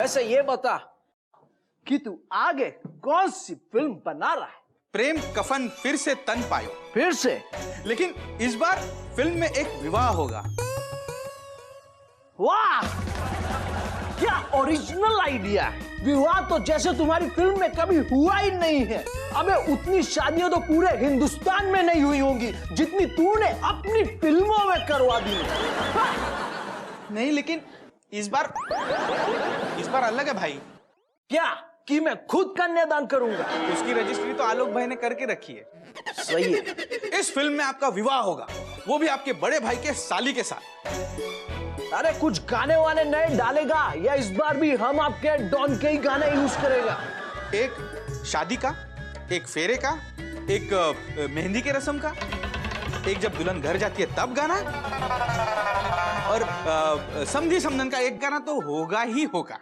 वैसे ये बता कि तू आगे कौन सी फिल्म बना रहा है? प्रेम कफन फिर से तन पायो। फिर से? लेकिन इस बार फिल्म में एक विवाह होगा। वाह, क्या ओरिजिनल आइडिया है। विवाह तो जैसे तुम्हारी फिल्म में कभी हुआ ही नहीं है। अबे उतनी शादियां तो पूरे हिंदुस्तान में नहीं हुई होंगी जितनी तूने अपनी फिल्मों में करवा दी। नहीं, लेकिन इस बार अलग है भाई। क्या कि मैं खुद कन्यादान करूंगा? उसकी रजिस्ट्री तो आलोक भाई ने करके रखी है। सही है। इस फिल्म में आपका विवाह होगा, वो भी आपके बड़े भाई के साली के साथ। अरे कुछ गाने वाने नए डालेगा या इस बार भी हम आपके डॉन के ही गाने यूज करेगा? एक शादी का, एक फेरे का, एक मेहंदी के रस्म का, एक जब दुल्हन घर जाती है तब गाना, और समधी समधन का एक गाना तो होगा ही होगा।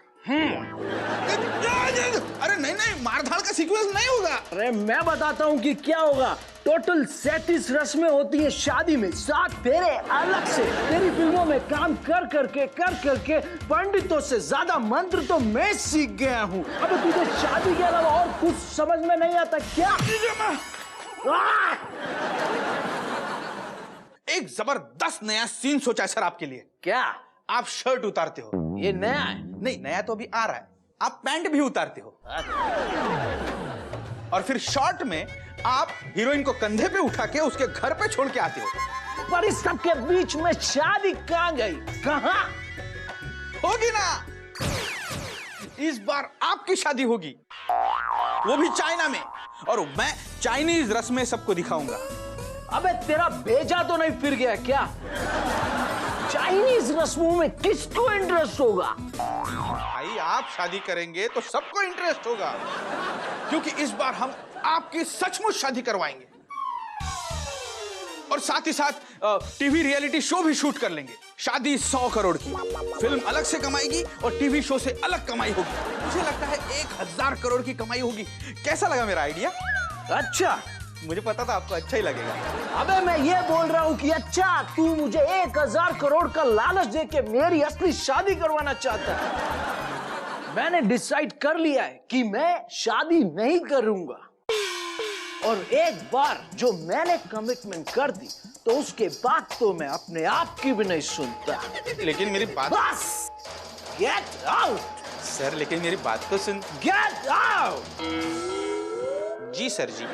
अरे नहीं, मारधाड़ का सीक्वेंस नहीं होगा। अरे मैं बताता हूँ कि क्या होगा। टोटल 37 रस्में होती है शादी में, 7 फेरे अलग से। तेरी फिल्मों में काम कर करके पंडितों से ज्यादा मंत्र तो मैं सीख गया हूँ। अब तुझे शादी के अलावा और कुछ समझ में नहीं आता क्या? एक जबरदस्त नया सीन सोचा है सर आपके लिए। क्या? आप शर्ट उतारते हो। ये नया है? नहीं, नया तो अभी आ रहा है। आप पैंट भी उतारते हो और फिर शॉर्ट में आप हीरोइन को कंधे पे उठा के उसके घर पे छोड़ के आते हो। पर इस सब के बीच में शादी कहाँ गई? कहाँ होगी ना? इस बार आपकी शादी होगी, वो भी चाइना में, और मैं चाइनीज रस्में सबको दिखाऊंगा। अबे तेरा भेजा तो नहीं फिर गया क्या? चाइनीज रस्मों में किसको इंटरेस्ट होगा? भाई आप शादी करेंगे तो सबको इंटरेस्ट होगा, क्योंकि इस बार हम आपकी सचमुच शादी करवाएंगे और साथ ही साथ टीवी रियलिटी शो भी शूट कर लेंगे। शादी 100 करोड़ की, फिल्म अलग से कमाएगी और टीवी शो से अलग कमाई होगी। मुझे लगता है 1000 करोड़ की कमाई होगी। कैसा लगा मेरा आइडिया? अच्छा, मुझे पता था आपको अच्छा ही लगेगा। अबे मैं ये बोल रहा हूँ कि अच्छा तू मुझे 1000 करोड़ का लालच देके मेरी असली शादी करवाना चाहता है। मैंने डिसाइड कर लिया है कि मैं शादी नहीं करूंगा, और एक बार जो मैंने कमिटमेंट कर दी तो उसके बाद तो मैं अपने आप की भी नहीं सुनता। लेकिन मेरी बात, बस गेट आउट। सर लेकिन मेरी बात तो सुन। Get out. जी सर जी।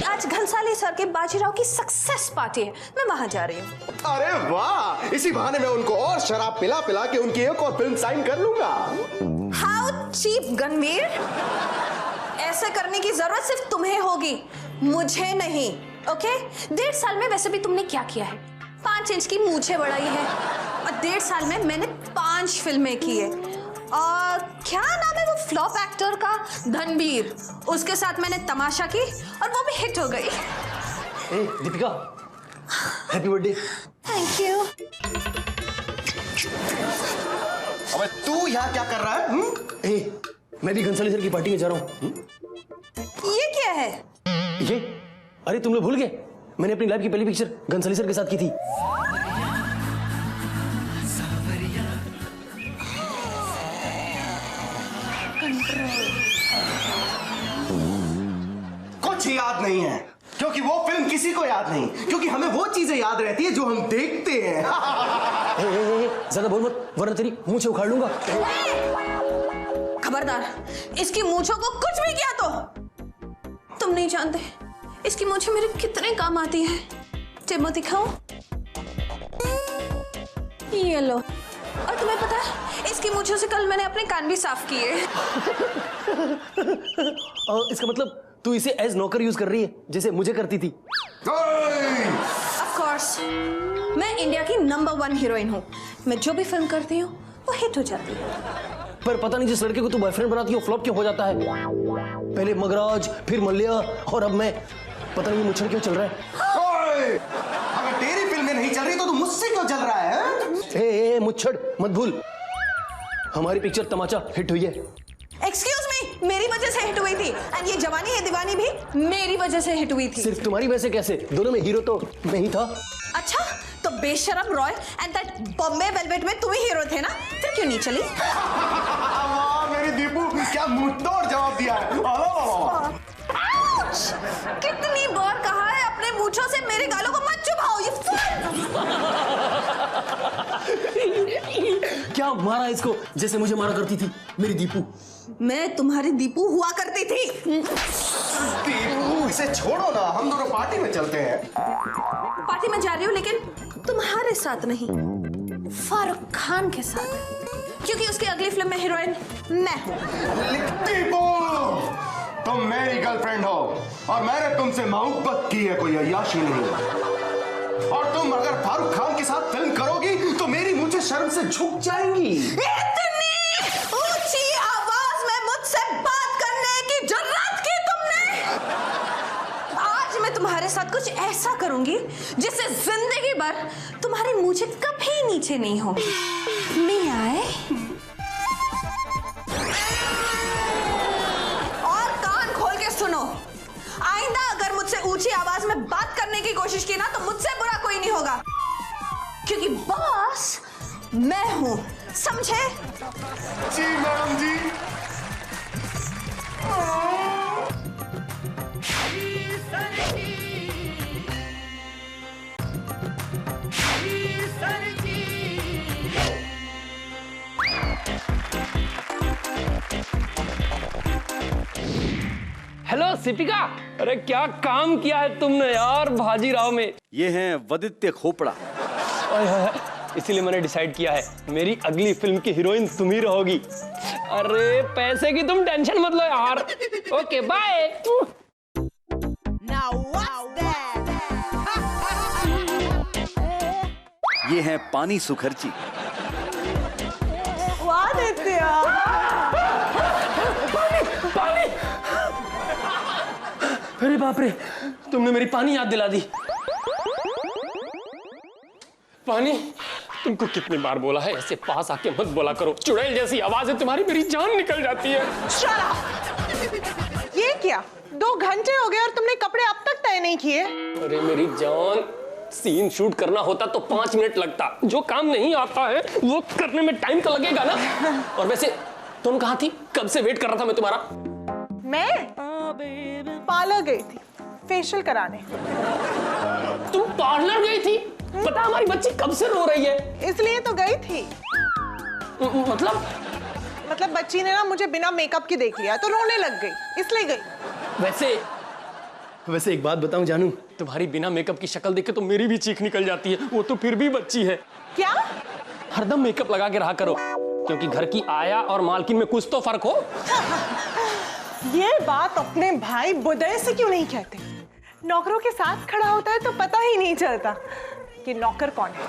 आज घनसाली सर के बाजीराव की सक्सेस पार्टी है, मैं वहां जा रही हूँ। अरे वाह, इसी बहाने मैं उनको और शराब पिला पिला के उनकी एक और फिल्म साइन कर लूंगा। हाउ चीप गणवीर, ऐसा करने की जरूरत सिर्फ तुम्हें होगी, मुझे नहीं। ओके? 1.5 साल में वैसे भी तुमने क्या किया है? 5 इंच की मूछें बढ़ाई है, और 1.5 साल में मैंने 5 फिल्में की है। और क्या नाम है वो फ्लॉप एक्टर का? धनबीर। उसके साथ मैंने तमाशा की और वो भी हिट हो गई। ए, Deepika, happy birthday. Thank you. अबे तू यहाँ क्या कर रहा है? ए, मैं भी घनसाली सर की पार्टी में जा रहा हूँ। ये क्या है? ये? अरे तुम लोग भूल गए, मैंने अपनी लाइफ की पहली पिक्चर घनसाली सर के साथ की थी। कुछ याद नहीं है, क्योंकि वो फिल्म किसी को याद नहीं, क्योंकि हमें वो चीजें याद रहती है जो हम देखते हैं। ज्यादा बोल मत, वरना तेरी मूंछ से उखाड़ लूंगा। खबरदार, इसकी मूंछों को कुछ भी किया तो तुम नहीं जानते इसकी मूंछें मेरे कितने काम आती है। टेबो दिखाओ, ये लो। और तुम्हें पता है इसकी मूंछों से कल मैंने अपने कान भी साफ किए। इसका मतलब तू इसे एज नौकर यूज कर रही है जैसे मुझे करती थी। ऑफ कोर्स, मैं इंडिया की नंबर 1 हीरोइन हूँ। मैं जो भी फिल्म करती हूँ वो हिट हो जाती है। पर पता नहीं जिस लड़के को तू बॉयफ्रेंड बनाती है वो फ्लॉप क्यों हो जाता है। पहले मगराज, फिर मल्लिया, और अब मैं। पता नहीं ये मुच्छड़ क्यों चल रहा है। ओए! अगर तेरी फिल्में नहीं चल रही तो तू मुझसे क्यों चल रहा है? ए मुच्छड़ मत भूल, हमारी पिक्चर तमाचा हिट हुई है। एक्सक्यूज मी, मेरी वजह से हिट हुई थी। एंड ये जवानी है दीवानी भी मेरी वजह से हिट हुई थी। सिर्फ तुम्हारी वजह से कैसे? दोनों में हीरो तो मैं ही था। अच्छा, तो बेशरम Roy and that Bombay velvet में तुम ही हीरो थे ना, फिर क्यों नहीं चली? वाह मेरी दीपू, क्या मुंहतोड़ जवाब दिया है। कितनी बार कहा है अपने मूंछों से मेरे गालों को मत चुभाओ। क्या मारा इसको जैसे मुझे मारा करती थी मेरी दीपू। मैं तुम्हारी दीपू हुआ करती थी। दीपू इसे छोड़ो ना, हम दोनों पार्टी में चलते हैं। पार्टी में जा रही हूँ लेकिन तुम्हारे साथ नहीं, फारूक खान के साथ, क्योंकि उसकी अगली फिल्म में हीरोइन मैं हूँ। दीपू तुम मेरी गर्लफ्रेंड हो और मैंने तुमसे मोहब्बत की है, कोई अय्याशी नहीं। और तुम अगर फारूक खान के साथ फिल्म करोगी तो मेरी मुझे शर्म से झुक जाएंगी। इतनी ऊंची आवाज में मुझसे बात करने की जुर्रत की तुमने? आज मैं तुम्हारे साथ कुछ ऐसा करूंगी जिससे जिंदगी भर तुम्हारी मुझे कभी नीचे नहीं होगी। मैं आए और कान खोल के सुनो, आइंदा अगर मुझसे ऊंची आवाज में बात करने की कोशिश की ना तो मुझसे बुरा कोई नहीं होगा, क्योंकि बॉस मैं हूं, समझे? जी मैडम जी। हेलो सिपिका, अरे क्या काम किया है तुमने यार भाजीराव में। ये हैं वदित्य खोपड़ा। इसीलिए मैंने डिसाइड किया है मेरी अगली फिल्म की हीरोइन तुम ही रहोगी। अरे पैसे की तुम टेंशन मत लो यार। Okay bye. ये हैं पानी सुखर्ची। अरे बाप रे, तुमने मेरी पानी याद दिला दी। पानी, तुमको कितनी बार बोला है ऐसे पास आके मत बोला करो। चुड़ैल जैसी आवाज है तुम्हारी, मेरी जान निकल जाती है। Shut up! ये क्या 2 घंटे हो गए और तुमने कपड़े अब तक तय नहीं किए? अरे मेरी जान, सीन शूट करना होता तो 5 मिनट लगता। जो काम नहीं आता है वो करने में टाइम तो लगेगा ना। और वैसे तुम कहाँ थी? कब से वेट कर रहा था मैं तुम्हारा। मैं पार्लर गई थी फेशियल कराने। तुम पार्लर गई थी? पता हमारी बच्ची कब से रो रही है। इसलिए तो गई थी। मतलब बच्ची ने ना मुझे बिना मेकअप के देख लिया तो रोने लग गई, इसलिए गई। वैसे एक बात बताऊं जानू, तुम्हारी बिना मेकअप की शक्ल देख के तो मेरी भी चीख निकल जाती है। वो तो फिर भी बच्ची है। क्या? हरदम मेकअप लगा के रहा करो, क्योंकि घर की आया और मालकिन में कुछ तो फर्क हो। ये बात अपने भाई बुदय से क्यों नहीं कहते? नौकरों के साथ खड़ा होता है तो पता ही नहीं चलता कि नौकर कौन है।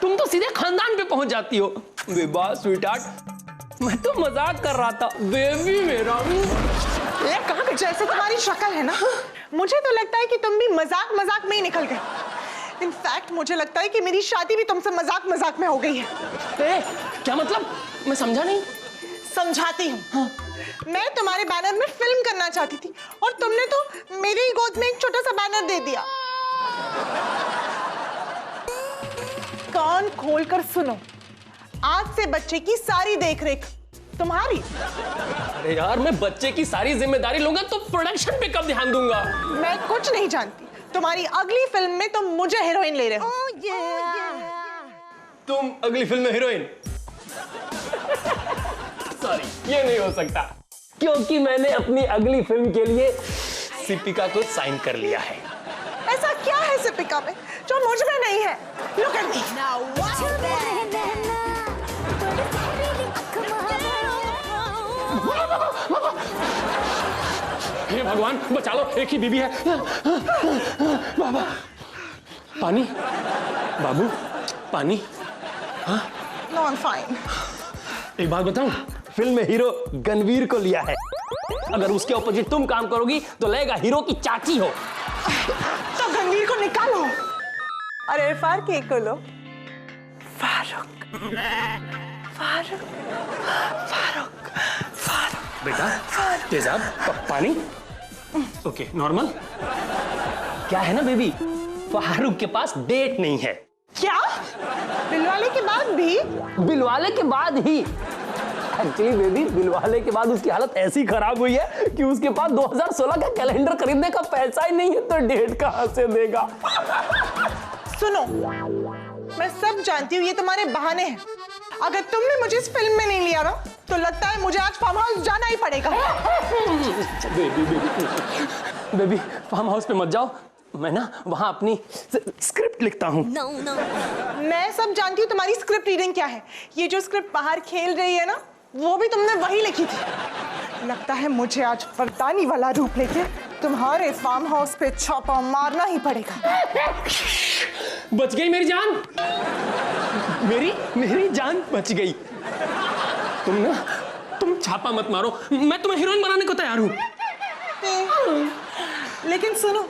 तुम तो सीधे खानदान पे पहुंच जाती हो। बेबा स्वीटहार्ट, मैं तो मजाक कर रहा था बेबी मेरा। ये कहाँ पे जैसे तुम्हारी शक्ल है ना, मुझे तो लगता है कि तुम भी मजाक मजाक में ही निकल गए। इनफैक्ट मुझे लगता है कि मेरी शादी भी तुमसे मजाक मजाक में हो गई है। क्या मतलब? मैं समझा नहीं। समझाती हूँ। हाँ। मैं तुम्हारे बैनर में फिल्म करना चाहती थी और तुमने तो मेरी ही गोद में एक छोटा सा बैनर दे दिया। कान खोलकर सुनो, आज से बच्चे की सारी देखरेख तुम्हारी। अरे यार, मैं बच्चे की सारी जिम्मेदारी लूंगा तो प्रोडक्शन पे कब ध्यान दूंगा? मैं कुछ नहीं जानती। तुम्हारी अगली फिल्म में तुम मुझे हीरोइन ले रहे हो। तुम अगली फिल्म में हीरोइन? सॉरी, ये नहीं हो सकता, क्योंकि मैंने अपनी अगली फिल्म के लिए सिपिका को साइन कर लिया है। ऐसा क्या है सिपिका में जो मुझ में नहीं है? Look at me. हे भगवान बचा लो, एक ही बीबी है। बाबा पानी, बाबू पानी। हाँ No, I'm fine. एक बात बताऊं, फिल्म में हीरो गणवीर को लिया है। अगर उसके ऑपोजिट तुम काम करोगी तो लगेगा हीरो की चाची हो। तो गणवीर को निकालो और इरफान के को लो। फारूक फारूक फारूक फारूक। बेटा तेजाब पानी। Okay normal. क्या है ना बेबी, फारूक के पास डेट नहीं है। क्या? बिलवाले के बाद भी? बिलवाले के बाद ही एक्चुअली बेबी, बिलवाले के बाद उसकी हालत ऐसी खराब हुई है कि उसके पास 2016 का कैलेंडर खरीदने का पैसा ही नहीं है, तो डेट कहां से देगा। सुनो, मैं सब जानती हूँ ये तुम्हारे बहाने हैं। अगर तुमने मुझे इस फिल्म में नहीं लिया ना तो लगता है मुझे आज फार्म हाउस जाना ही पड़ेगा। बेबी फार्म हाउस पे मत जाओ, मैं ना वहां अपनी स्क्रिप्ट लिखता हूँ। मैं सब जानती हूँ तुम्हारी स्क्रिप्ट रीडिंग क्या है। ये जो स्क्रिप्ट बाहर खेल रही है ना, वो भी तुमने वही लिखी थी। लगता है मुझे आज फरदानी वाला रूप लेके तुम्हारे फार्म हाउस पे छापा मारना ही पड़ेगा। बच गई मेरी जान, मेरी जान बच गई। तुम छापा मत मारो, मैं तुम्हें हीरोइन बनाने को तैयार हूँ। लेकिन सुनो,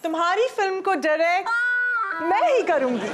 तुम्हारी फिल्म को डायरेक्ट मैं ही करूंगी।